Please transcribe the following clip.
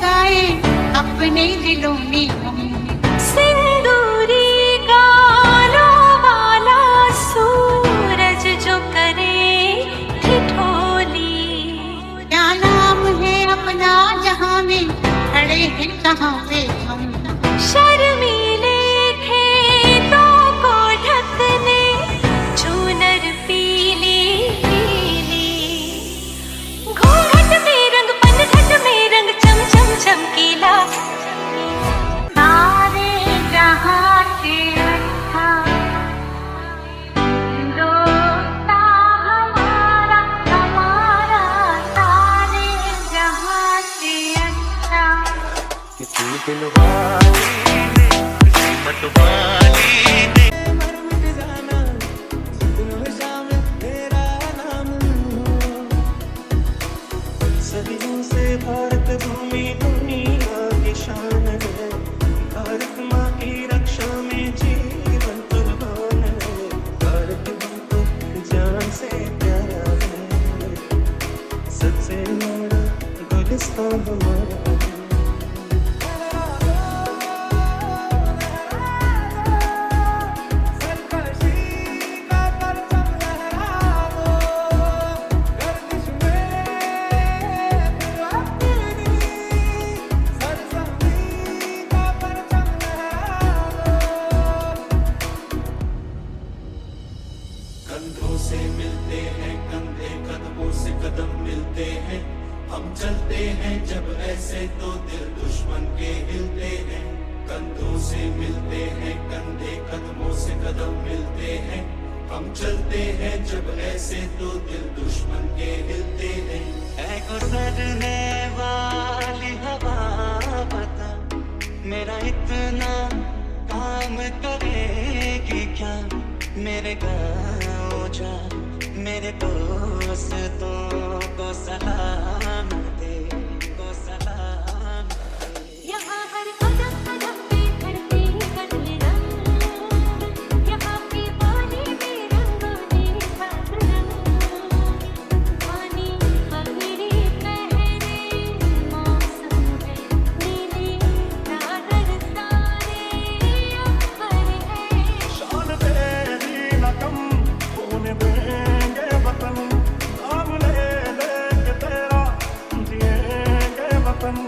लगाए अपने दिलों में हम। सिंदूरी गालों वाला सूरज जो करे ठिठोली। क्या नाम है अपना जहाँ में खड़े हैं कहाँ पे हम। शर्मीले खेतों को ढकने चूनर पीली पीली। घूंघट में रंग पनघट में रंग चम चम चमकीला। सारे जहाँ से अच्छा दोस्ता हमारा हमारा सारे जहाँ से अच्छा। किसी दिल वाली ने किसी मत वाली ने मर मिट जाना दिल शामिल तेरा नाम सदियों से भारत भूमि दुनिया की शान है। भारत माँ की रक्षा में जीवन कुर्बान है। भारत हमको जान से प्यारा है। सबसे बड़ा गुलिस्तान हमारा है। कंधों से मिलते हैं कंधे कदमों से कदम मिलते हैं। हम चलते हैं जब ऐसे तो दिल दुश्मन के हिलते हैं। कंधों से मिलते हैं कंधे कदमों से कदम मिलते हैं। हम चलते हैं जब ऐसे तो दिल दुश्मन के हिलते हैं। ऐ गुजरने वाली हवा बता मेरा इतना काम करेगी क्या। मेरे गाँव जा मेरे दोस्तों को सलाम दे को सलाम दे। यहाँ हर कदम कदम पे धरती बदले रंग। यहाँ की वादी में रंगोली साथ रंग। पानी अगली पहरे मौसम है नीली चादर सारे अंबर है। शान तेरी न कम होने देंगे वतन। नाम ले लेके तेरा जिएंगे वतन।